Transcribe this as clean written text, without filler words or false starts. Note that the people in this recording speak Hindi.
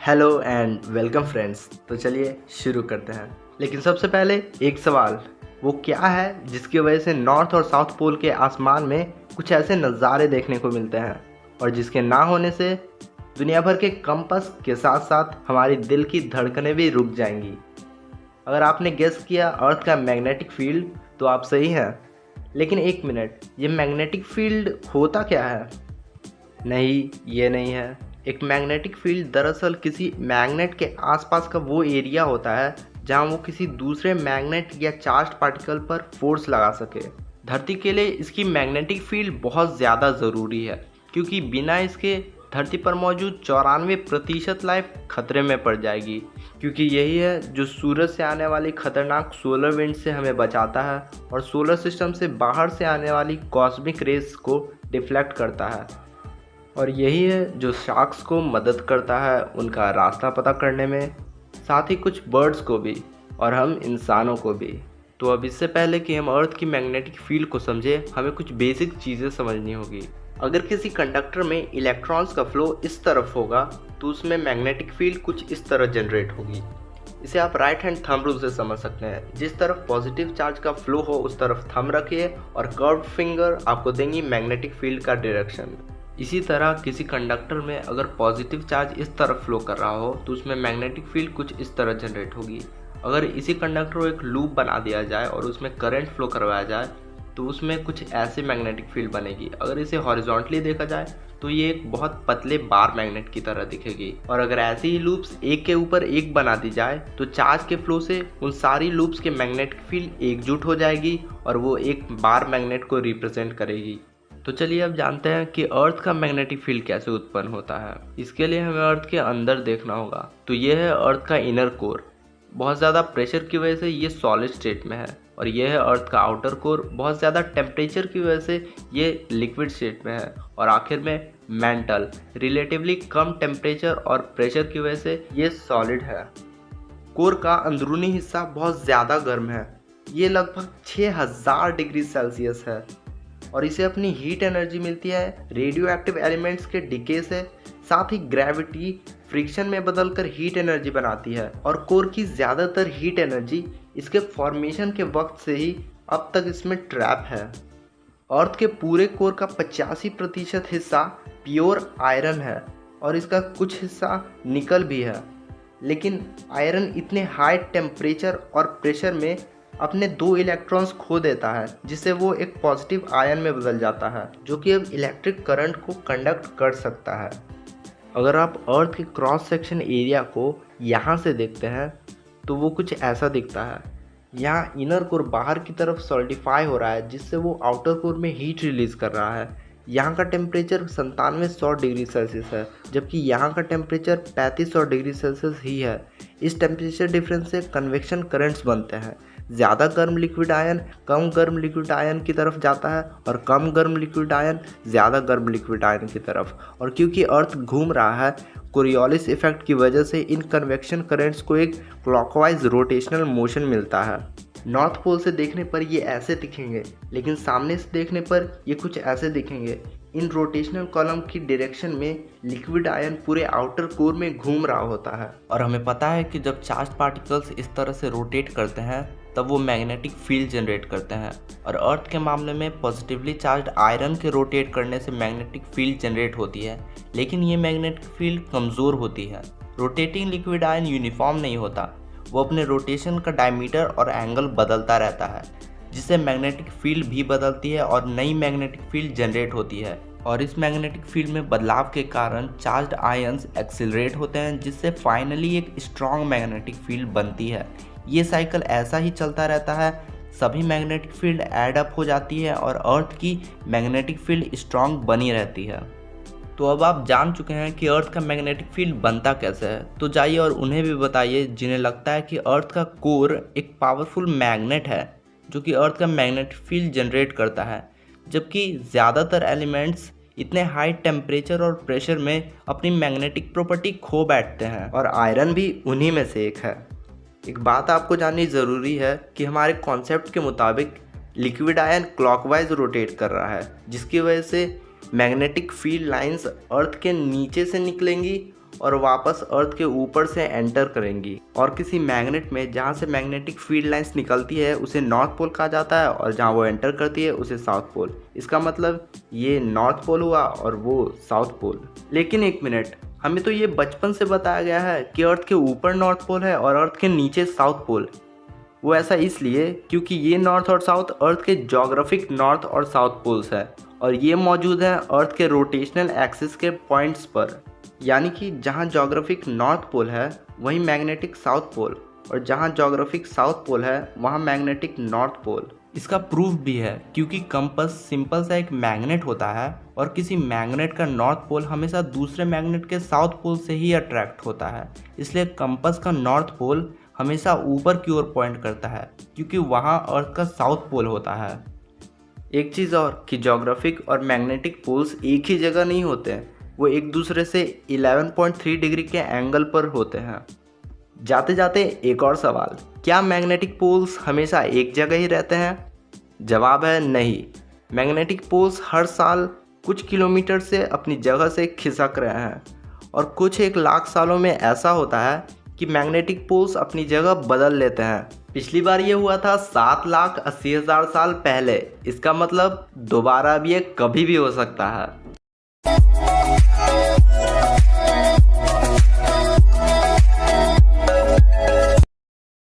Hello and welcome friends. तो चलिए शुरू करते हैं। लेकिन सबसे पहले एक सवाल, वो क्या है जिसकी वजह से नॉर्थ और साउथ पोल के आसमान में कुछ ऐसे नज़ारे देखने को मिलते हैं और जिसके ना होने से दुनिया भर के कंपास के साथ साथ हमारी दिल की धड़कनें भी रुक जाएंगी। अगर आपने गेस किया अर्थ का मैग्नेटिक फील्ड तो आप सही हैं। लेकिन एक मिनट, ये मैग्नेटिक फील्ड होता क्या है? नहीं, ये नहीं है। एक मैग्नेटिक फील्ड दरअसल किसी मैग्नेट के आसपास का वो एरिया होता है जहां वो किसी दूसरे मैग्नेट या चार्ज्ड पार्टिकल पर फोर्स लगा सके। धरती के लिए इसकी मैग्नेटिक फील्ड बहुत ज़्यादा ज़रूरी है, क्योंकि बिना इसके धरती पर मौजूद 94% लाइफ खतरे में पड़ जाएगी, क्योंकि यही है जो सूरज से आने वाली खतरनाक सोलर विंड से हमें बचाता है और सोलर सिस्टम से बाहर से आने वाली कॉस्मिक रेस को डिफ्लेक्ट करता है। और यही है जो शार्क्स को मदद करता है उनका रास्ता पता करने में, साथ ही कुछ बर्ड्स को भी और हम इंसानों को भी। तो अब इससे पहले कि हम अर्थ की मैग्नेटिक फील्ड को समझे, हमें कुछ बेसिक चीज़ें समझनी होगी। अगर किसी कंडक्टर में इलेक्ट्रॉन्स का फ्लो इस तरफ होगा तो उसमें मैग्नेटिक फील्ड कुछ इस तरह जनरेट होगी। इसे आप राइट हैंड थंब रूल से समझ सकते हैं। जिस तरफ पॉजिटिव चार्ज का फ्लो हो उस तरफ थंब रखिए और कर्व्ड फिंगर आपको देंगी मैग्नेटिक फील्ड का डायरेक्शन। इसी तरह किसी कंडक्टर में अगर पॉजिटिव चार्ज इस तरफ फ्लो कर रहा हो तो उसमें मैग्नेटिक फील्ड कुछ इस तरह जनरेट होगी। अगर इसी कंडक्टर को एक लूप बना दिया जाए और उसमें करंट फ्लो करवाया जाए तो उसमें कुछ ऐसे मैग्नेटिक फील्ड बनेगी। अगर इसे हॉरिजॉन्टली देखा जाए तो ये एक बहुत पतले बार मैग्नेट की तरह दिखेगी। और अगर ऐसी ही लूप्स एक के ऊपर एक बना दी जाए तो चार्ज के फ्लो से उन सारी लूप्स के मैग्नेटिक फील्ड एकजुट हो जाएगी और वो एक बार मैग्नेट को रिप्रेजेंट करेगी। तो चलिए अब जानते हैं कि अर्थ का मैग्नेटिक फील्ड कैसे उत्पन्न होता है। इसके लिए हमें अर्थ के अंदर देखना होगा। तो ये है अर्थ का इनर कोर। बहुत ज़्यादा प्रेशर की वजह से ये सॉलिड स्टेट में है। और ये है अर्थ का आउटर कोर। बहुत ज़्यादा टेम्परेचर की वजह से ये लिक्विड स्टेट में है। और आखिर में मेंटल, रिलेटिवली कम टेम्परेचर और प्रेशर की वजह से ये सॉलिड है। कोर का अंदरूनी हिस्सा बहुत ज़्यादा गर्म है। ये लगभग 6000 डिग्री सेल्सियस है और इसे अपनी हीट एनर्जी मिलती है रेडियो एक्टिव एलिमेंट्स के डिके से। साथ ही ग्रेविटी फ्रिक्शन में बदलकर हीट एनर्जी बनाती है और कोर की ज़्यादातर हीट एनर्जी इसके फॉर्मेशन के वक्त से ही अब तक इसमें ट्रैप है। अर्थ के पूरे कोर का 85% हिस्सा प्योर आयरन है और इसका कुछ हिस्सा निकल भी है। लेकिन आयरन इतने हाई टेम्परेचर और प्रेशर में अपने 2 इलेक्ट्रॉन्स खो देता है, जिससे वो एक पॉजिटिव आयन में बदल जाता है, जो कि अब इलेक्ट्रिक करंट को कंडक्ट कर सकता है। अगर आप अर्थ के क्रॉस सेक्शन एरिया को यहाँ से देखते हैं तो वो कुछ ऐसा दिखता है। यहाँ इनर कोर बाहर की तरफ सॉलिडिफाई हो रहा है, जिससे वो आउटर कोर में हीट रिलीज कर रहा है। यहाँ का टेम्परेचर 9700 डिग्री सेल्सियस है, जबकि यहाँ का टेम्परेचर 3500 डिग्री सेल्सियस ही है। इस टेम्परेचर डिफरेंस से कन्वेक्शन करंट्स बनते हैं। ज़्यादा गर्म लिक्विड आयन कम गर्म लिक्विड आयन की तरफ जाता है और कम गर्म लिक्विड आयन ज़्यादा गर्म लिक्विड आयन की तरफ। और क्योंकि अर्थ घूम रहा है, कोरियोलिस इफेक्ट की वजह से इन कन्वेक्शन करंट्स को एक क्लॉकवाइज रोटेशनल मोशन मिलता है। नॉर्थ पोल से देखने पर ये ऐसे दिखेंगे, लेकिन सामने से देखने पर ये कुछ ऐसे दिखेंगे। इन रोटेशनल कॉलम की डायरेक्शन में लिक्विड आयन पूरे आउटर कोर में घूम रहा होता है। और हमें पता है कि जब चार्ज पार्टिकल्स इस तरह से रोटेट करते हैं तब वो मैग्नेटिक फील्ड जनरेट करते हैं। और अर्थ के मामले में पॉजिटिवली चार्ज आयरन के रोटेट करने से मैग्नेटिक फील्ड जनरेट होती है, लेकिन ये मैग्नेटिक फील्ड कमज़ोर होती है। रोटेटिंग लिक्विड आयन यूनिफॉर्म नहीं होता, वो अपने रोटेशन का डायमीटर और एंगल बदलता रहता है, जिससे मैग्नेटिक फील्ड भी बदलती है और नई मैग्नेटिक फील्ड जनरेट होती है। और इस मैग्नेटिक फील्ड में बदलाव के कारण चार्ज्ड आयंस एक्सिलरेट होते हैं, जिससे फाइनली एक स्ट्रॉन्ग मैग्नेटिक फील्ड बनती है। ये साइकिल ऐसा ही चलता रहता है, सभी मैग्नेटिक फील्ड ऐड अप हो जाती है और अर्थ की मैग्नेटिक फील्ड स्ट्रॉन्ग बनी रहती है। तो अब आप जान चुके हैं कि अर्थ का मैग्नेटिक फील्ड बनता कैसे है। तो जाइए और उन्हें भी बताइए जिन्हें लगता है कि अर्थ का कोर एक पावरफुल मैग्नेट है जो कि अर्थ का मैग्नेटिक फील्ड जनरेट करता है, जबकि ज़्यादातर एलिमेंट्स इतने हाई टेम्परेचर और प्रेशर में अपनी मैग्नेटिक प्रॉपर्टी खो बैठते हैं और आयरन भी उन्हीं में से एक है। एक बात आपको जाननी ज़रूरी है कि हमारे कॉन्सेप्ट के मुताबिक लिक्विड आयन क्लॉकवाइज रोटेट कर रहा है, जिसकी वजह से मैग्नेटिक फील्ड लाइंस अर्थ के नीचे से निकलेंगी और वापस अर्थ के ऊपर से एंटर करेंगी और किसी मैग्नेट में जहाँ से मैग्नेटिक फील्ड लाइंस निकलती है उसे नॉर्थ पोल कहा जाता है और जहाँ वो एंटर करती है उसे साउथ पोल। इसका मतलब ये नॉर्थ पोल हुआ और वो साउथ पोल। लेकिन एक मिनट, हमें तो ये बचपन से बताया गया है कि अर्थ के ऊपर नॉर्थ पोल है और अर्थ के नीचे साउथ पोल। वो ऐसा इसलिए क्योंकि ये नॉर्थ और साउथ अर्थ के ज्योग्राफिक नॉर्थ और साउथ पोल्स है और ये मौजूद है अर्थ के रोटेशनल एक्सिस के पॉइंट्स पर। यानी कि जहाँ ज्योग्राफिक नॉर्थ पोल है वहीं मैग्नेटिक साउथ पोल, और जहाँ ज्योग्राफिक साउथ पोल है वहाँ मैग्नेटिक नॉर्थ पोल। इसका प्रूफ भी है क्योंकि कंपास सिंपल सा एक मैग्नेट होता है और किसी मैग्नेट का नॉर्थ पोल हमेशा दूसरे मैग्नेट के साउथ पोल से ही अट्रैक्ट होता है। इसलिए कंपास का नॉर्थ पोल हमेशा ऊपर की ओर पॉइंट करता है क्योंकि वहाँ अर्थ का साउथ पोल होता है। एक चीज़ और कि ज्योग्राफिक और मैग्नेटिक पोल्स एक ही जगह नहीं होते हैं, वो एक दूसरे से 11.3 डिग्री के एंगल पर होते हैं। जाते जाते एक और सवाल, क्या मैग्नेटिक पोल्स हमेशा एक जगह ही रहते हैं? जवाब है नहीं। मैग्नेटिक पोल्स हर साल कुछ किलोमीटर से अपनी जगह से खिसक रहे हैं और कुछ 1 लाख सालों में ऐसा होता है कि मैग्नेटिक पोल्स अपनी जगह बदल लेते हैं। पिछली बार ये हुआ था 7,80,000 साल पहले। इसका मतलब दोबारा अब ये कभी भी हो सकता है।